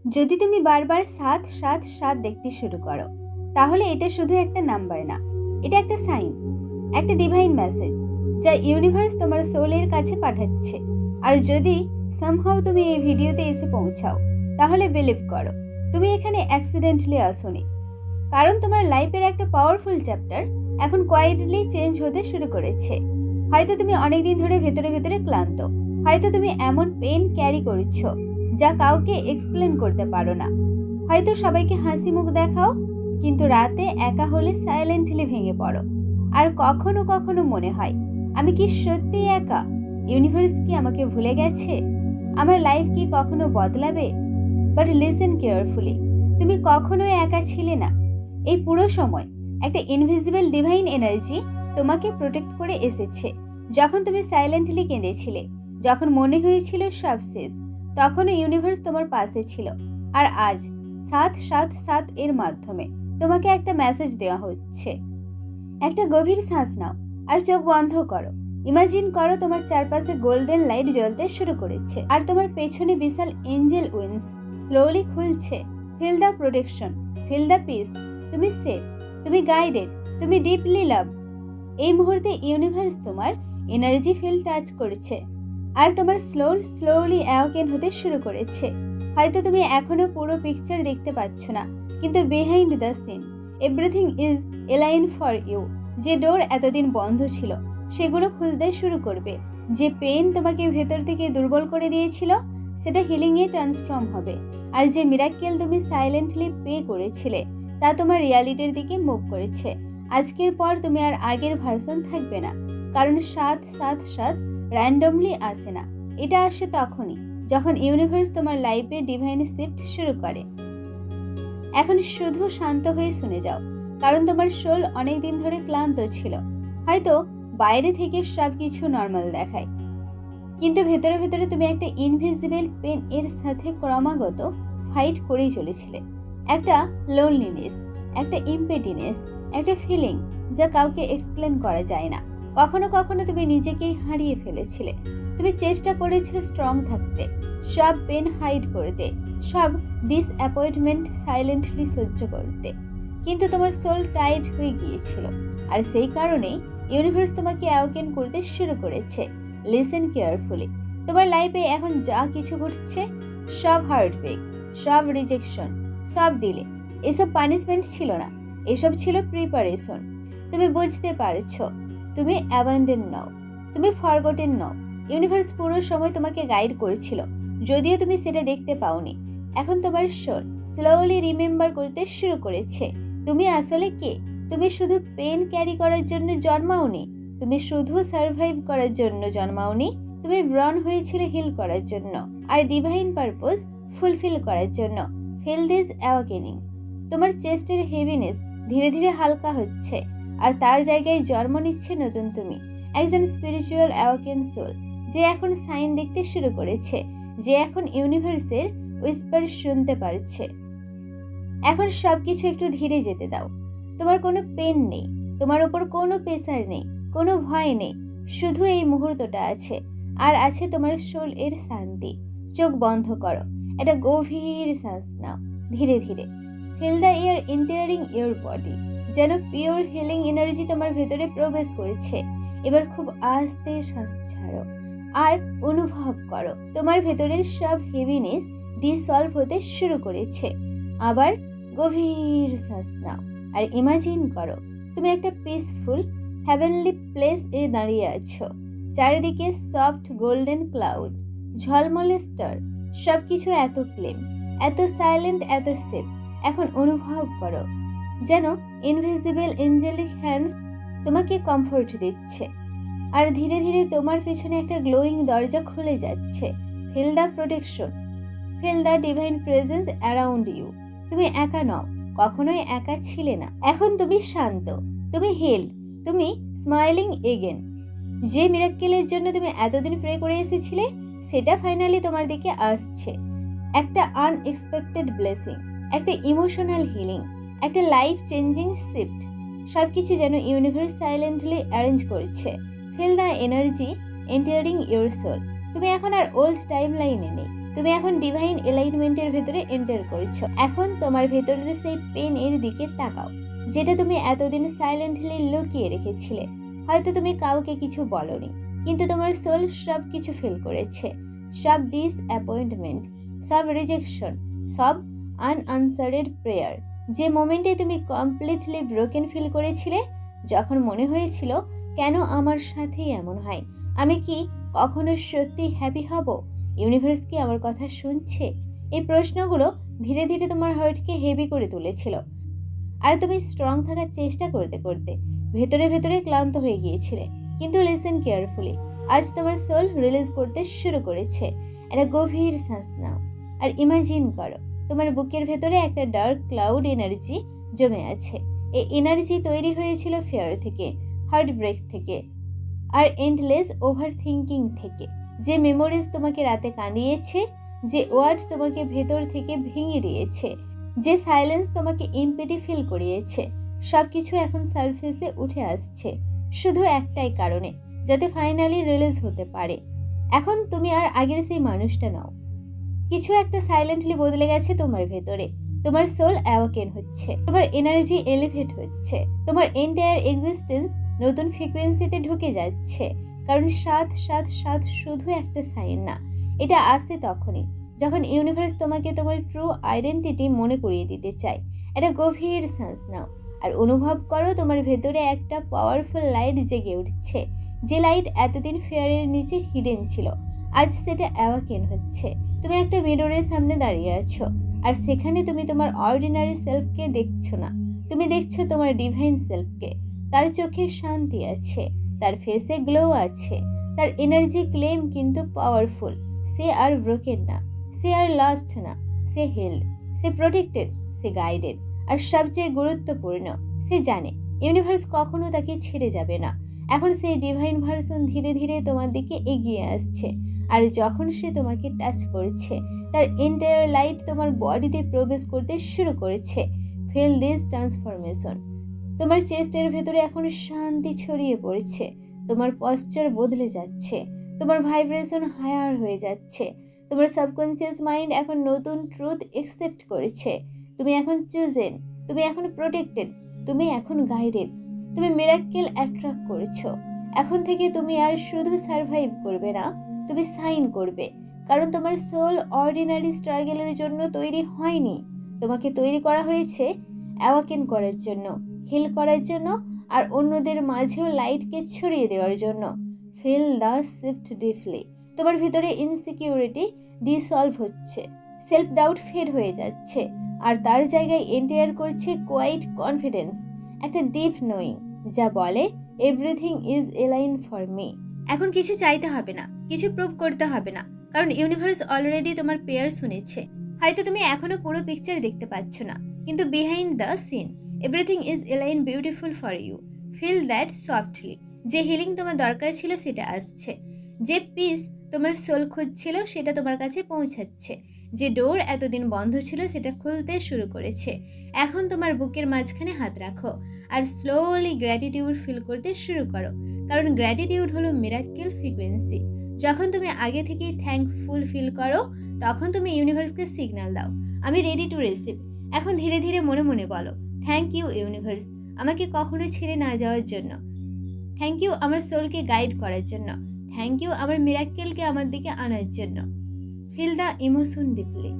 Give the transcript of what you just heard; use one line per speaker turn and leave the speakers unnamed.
যদি তুমি বারবার 777 দেখতে শুরু করো, তাহলে এটা শুধু একটা নাম্বার না, এটা একটা সাইন, একটা ডিভাইন মেসেজ যা ইউনিভার্স তোমার সোলের কাছে পাঠাচ্ছে। আর যদি সামহাও তুমি এই ভিডিওতে এসে পৌঁছাও, তাহলে বিলিভ করো, তুমি এখানে অ্যাক্সিডেন্টালি আসোনি। কারণ তোমার লাইফের একটা পাওয়ারফুল চ্যাপ্টার এখন কোয়াইটলি চেঞ্জ হতে শুরু করেছে। হয়তো তুমি অনেকদিন ধরে ভেতরে ভেতরে ক্লান্ত, হয়তো তুমি এমন পেন ক্যারি করছো যা কাউকে এক্সপ্লেন করতে পারো না, হয়তো সবাইকে হাসি মুখ দেখাও, কিন্তু রাতে একা হলে সাইলেন্টলি ভেঙে পড়ো। আর কখনো কখনো মনে হয়, আমি কি সত্যি একা? ইউনিভার্স কি আমাকে ভুলে গেছে? আমার লাইফ কি কখনো বদলাবে? বাট লিসেন কেয়ারফুলি, তুমি কখনোই একা ছিলে না। এই পুরো সময় একটা ইনভিজিবল ডিভাইন এনার্জি তোমাকে প্রোটেক্ট করে এসেছে। যখন তুমি সাইলেন্টলি কেঁদেছিলে, যখন মনে হয়েছিল সব শেষ, তখনও ইউনিভার্স তোমার পাশে ছিল। আর আজ 777 এর মাধ্যমে তোমাকে একটা মেসেজ দেওয়া হচ্ছে। একটা গভীর শ্বাস নাও আর চোখ বন্ধ করো। ইমাজিন করো তোমার চারপাশে গোল্ডেন লাইট জ্বলতে শুরু করেছে আর তোমার পেছনে বিশাল এঞ্জেল উইংস স্লোলি খুলছে। Feel the protection, feel the peace. তুমি সেফ, তুমি গাইডেড, তুমি ডিপলি লাভ। এই মুহূর্তে ইউনিভার্স তোমার এনার্জি ফিল্ড টাচ করছে আর তোমার স্লোলি অ্যাওকেন হতে শুরু করেছে। হয়তো তুমি এখনো পুরো পিকচার দেখতে পাচ্ছ না, কিন্তু behind the scene everything is align for you. যে ডোর এতদিন বন্ধ ছিল সেগুলো খুলতে শুরু করবে। যে পেন তোমাকে ভেতর থেকে দুর্বল করে দিয়েছিল সেটা হিলিংয়ে ট্রান্সফর্ম হবে। আর যে মিরাক্কেল তুমি সাইলেন্টলি পে করেছিলে তা তোমার রিয়ালিটির দিকে মুভ করেছে। আজকের পর তুমি আর আগের ভার্সন থাকবে না, কারণ 777 র্যান্ডমলি আসে না, এটা আসে তখনই যখন ইউনিভার্স তোমার লাইফে ডিভাইন শিফট শুরু করে। এখন শুধু শান্ত হয়ে শুনে যাও, কারণ তোমার সোল অনেকদিন ধরে ক্লান্ত ছিল। হয়তো বাইরে থেকে সব কিছু নর্মাল দেখায়, কিন্তু ভেতরে ভেতরে তুমি একটা ইনভিজিবল পেন এর সাথে ক্রমাগত ফাইট করেই চলেছিলে। একটা লোনলিনেস, একটা ইম্পেটিনেস, একটা ফিলিং যা কাউকে এক্সপ্লেন করা যায় না। কখনো কখনো তুমি নিজেকেই হারিয়ে ফেলেছিলে। তুমি চেষ্টা করেছিলে স্ট্রং থাকতে, সব পেন হাইড করতে, সব ডিসঅ্যাপয়েন্টমেন্ট সাইলেন্টলি সহ্য করতে, কিন্তু তোমার সোল টাইট হয়ে গিয়েছিল। আর সেই কারণেই ইউনিভার্স তোমাকে অ্যাওকেন করতে শুরু করেছে। লিসেন কেয়ারফুলি, তোমার লাইফে এখন যা কিছু ঘটছে, সব হার্টব্রেক, সব রিজেকশন, সব ডিলে, এসব পানিশমেন্ট ছিল না, এসব ছিল প্রিপারেশন। তুমি বুঝতে পারছো, তুমি অ্যাবান্ডেন নও, তুমি ফরগটেন নও। ইউনিভার্স পুরো সময় তোমাকে গাইড করেছিল, যদিও তুমি সেটা দেখতে পাওনি। এখন তোমার সোল স্লোলি রিমেম্বার করতে শুরু করেছে তুমি আসলে কে। তুমি শুধু পেন ক্যারি করার জন্য জন্মাওনি, তুমি শুধু সার্ভাইভ করার জন্য জন্মাওনি, তুমি ব্রন হয়েছিলে হিল করার জন্য আর ডিভাইন পারপোজ ফুলফিল করার জন্য। Feel this awakening. তোমার চেস্টের হেভিনেস ধীরে ধীরে হালকা হচ্ছে, আর তার জায়গায় জন্ম নিচ্ছে নতুন তুমি, একজন স্পিরিচুয়াল অ্যাওয়াকেন সোল, যে এখন সাইন দেখতে শুরু করেছে, যে এখন ইউনিভার্সের উইসপার শুনতে পারছে। এখন সবকিছু একটু ধীরে যেতে দাও। তোমার কোনো পেন নেই, তোমার উপর কোনো প্রেসার নেই, কোনো ভয় নেই, শুধু এই মুহূর্তটা আছে, আর আছে তোমার সোল এর শান্তি। চোখ বন্ধ করো, একটা গভীর শ্বাস নাও ধীরে ধীরে। Feel the air entering your body, যেন পিওর হিলিং এনার্জি তোমার ভেতরে প্রবেশ করেছে। এবার খুব আস্তে শ্বাস ছাড়ো আর অনুভব করো তোমার ভেতরের সব হেভিনেস ডিসলভ হতে শুরু করেছে। আবার গভীর শ্বাস নাও আর ইমাজিন করো তুমি একটা পিসফুল হেভেনলি প্লেস এ দাঁড়িয়ে আছো। চারিদিকে সফট গোল্ডেন ক্লাউড, ঝলমলে স্টার, সবকিছু এত ক্লিন, এত সাইলেন্ট, এত সেফ। এখন অনুভব করো যেন ইনভিজিবল এঞ্জেলিক হ্যান্ডস তোমাকে কমফোর্ট দিচ্ছে, আর ধীরে ধীরে তোমার পেছনে একটা গ্লোয়িং দরজা খুলে যাচ্ছে। Feel the protection, feel the divine presence around you. তুমি একা নও, কখনোই একা ছিলে না। এখন তুমি শান্ত, তুমি হিলড, তুমি স্মাইলিং এগেন। যে মিরাক্কেলের জন্য তুমি এতদিন প্রে করে এসেছিলে সেটা ফাইনালি তোমার দিকে আসছে। একটা আনএক্সপেক্টেড ব্লেসিং, একটা ইমোশনাল হিলিং, একটা লাইফ চেঞ্জিং শিফট। সবকিছু যেন ইউনিভার্স সাইলেন্টলি অ্যারেঞ্জ করছে। Feel the energy entering your soul. তুমি এখন আর ওল্ড টাইম লাইনে নেই, তুমি এখন ডিভাইন এলাইনমেন্টের ভেতরে এন্টার করছো। এখন তোমার ভেতরের সেই পেনের দিকে তাকাও, যেটা তুমি এতদিন সাইলেন্টলি লুকিয়ে রেখেছিলে। হয়তো তুমি কাউকে কিছু বলনি, কিন্তু তোমার সোল সব কিছু ফিল করেছে। সব ডিসঅ্যাপয়েন্টমেন্ট, সব রিজেকশন, সব আনআনসারেড প্রেয়ার। যে মোমেন্টে তুমি কমপ্লিটলি ব্রোকেন ফিল করেছিলে, যখন মনে হয়েছিল কেন আমার সাথেই এমন হয়, আমি কি কখনো সত্যি হ্যাপি হব, ইউনিভার্স কি আমার কথা শুনছে, এই প্রশ্নগুলো ধীরে ধীরে তোমার হার্টকে হেভি করে তুলেছিল। আর তুমি স্ট্রং থাকার চেষ্টা করতে করতে ভেতরে ভেতরে ক্লান্ত হয়ে গিয়েছিলে। কিন্তু লিসেন কেয়ারফুলি, আজ তোমার সোল রিলিজ করতে শুরু করেছে। একটা গভীর শ্বাস নাও আর ইমাজিন করো তোমার বুকের ভেতরে একটা ডার্ক ক্লাউড এনার্জি জমে আছে। এই এনার্জি তৈরি হয়েছিল ফিয়ার থেকে, হার্ট ব্রেক থেকে, আর এন্ডলেস ওভার থিঙ্কিং থেকে। যে মেমোরিজ তোমাকে রাতে কাঁদিয়েছে, যে ওয়ার্ড তোমাকে ভেতর থেকে ভেঙে দিয়েছে, যে সাইলেন্স তোমাকে ইম্পিটি ফিল করিয়েছে, সবকিছু এখন সারফেসে উঠে আসছে শুধু একটাই কারণে, যাতে ফাইনালি রিলিজ হতে পারে। এখন তুমি আর আগের সেই মানুষটা নাও। কিছু একটা সাইলেন্টলি বদলে গেছে তোমার ভেতরে। তোমার সোল অ্যাওয়াকেন হচ্ছে, তোমার এনার্জি এলিভেট হচ্ছে, তোমার এন্টায়ার এক্সিস্টেন্স নতুন ফ্রিকোয়েন্সিতে ঢুকে যাচ্ছে। কারণ 777 শুধু একটা সাইন না, এটা আসে তখনই যখন ইউনিভার্স তোমাকে তোমার ট্রু আইডেন্টিটি মনে করিয়ে দিতে চায়। একটা গভীর শ্বাস নাও আর অনুভব করো তোমার ভেতরে একটা পাওয়ারফুল লাইট জেগে উঠছে। যে লাইট এতদিন ফেয়ারের নিচে হিডেন ছিল, আজ সেটা অ্যাওয়াকেন হচ্ছে। তুমি একটা মিররের সামনে দাঁড়িয়ে আছো, আর সেখানে তুমি তোমার অর্ডিনারি সেলফকে দেখছো না, তুমি দেখছো তোমার ডিভাইন সেলফকে। তার চোখে শান্তি আছে, তার ফেসে গ্লো আছে, তার এনার্জি ক্লেম কিন্তু পাওয়ারফুল। সে আর ব্রোকেন না, সে আর লস্ট না, সে হিল্ড, সে প্রোটেক্টেড, সে গাইডেড। আর সবচেয়ে গুরুত্বপূর্ণ, সে জানে ইউনিভার্স কখনো তাকে ছেড়ে যাবে না। এখন সেই ডিভাইন ভার্সন ধীরে ধীরে তোমার দিকে এগিয়ে আসছে, আর যখন সে তোমাকে টাচ করছে, তার এন্টায়ার লাইট তোমার বডিতে প্রবেশ করতে শুরু করেছে। Feel this transformation. তোমার চেস্টের ভেতরে এখন শান্তি ছড়িয়ে পড়েছে, তোমার পশ্চার বদলে যাচ্ছে, তোমার ভাইব্রেশন হায়ার হয়ে যাচ্ছে, তোমার সাবকনসিয়াস মাইন্ড এখন নতুন ট্রুথ একসেপ্ট করেছে। তুমি এখন চুজেন, তুমি এখন প্রোটেক্টেড, তুমি এখন গাইডেড, তুমি মিরাক্কেল অ্যাট্রাক্ট করছো। এখন থেকে তুমি আর শুধু সার্ভাইভ করবে না, তুমি সাইন করবে। কারণ তোমার সোল অর্ডিনারি স্ট্রাগলের জন্য তৈরি হয়নি, তোমাকে তৈরি করা হয়েছে অ্যাওয়াকেন করার জন্য, হিল করার জন্য, আর অন্যদের মাঝেও লাইটকে ছড়িয়ে দেওয়ার জন্য। Feel the shift deeply. তোমার ভিতরে ইনসিকিউরিটি ডিসলভ হচ্ছে, সেলফ ডাউট ফেড হয়ে যাচ্ছে, আর তার জায়গায় এন্টার করছে কোয়াইট কনফিডেন্স, একটা ডিপ নোয়িং যা বলে everything is align for me. এখন কিছু চাইতে হবে না, কিছু প্রুভ করতে হবে না, কারণ ইউনিভার্স অলরেডি তোমার পেয়ার শুনেছে। হয়তো তুমি এখনো পুরো পিকচার দেখতে পাচ্ছ না, কিন্তু behind the scene everything is align beautiful for you. Feel that softly. যে হিলিং তোমার দরকার ছিল সেটা আসছে, যে পিস তোমার সোল খুঁজছিল সেটা তোমার কাছে পৌঁছাচ্ছে, যে ডোর এতদিন বন্ধ ছিল সেটা খুলতে শুরু করেছে। এখন তোমার বুকের মাঝখানে হাত রাখো আর স্লোলি গ্র্যাটিটিউড ফিল করতে শুরু করো, কারণ গ্র্যাটিটিউড হলো মিরাক্কেল ফ্রিকোয়েন্সি। যখন তুমি আগে থেকেই থ্যাঙ্কফুল ফিল করো, তখন তুমি ইউনিভার্সকে সিগন্যাল দাও, আমি রেডি টু রিসিভ। এখন ধীরে ধীরে মনে মনে বলো, থ্যাংক ইউ ইউনিভার্স, আমাকে কখনো ছেড়ে না যাওয়ার জন্য। থ্যাংক ইউ আমার সোলকে গাইড করার জন্য। থ্যাংক ইউ আমার মিরাক্কেলকে আমার দিকে আনার জন্য। Feel the emotion deeply.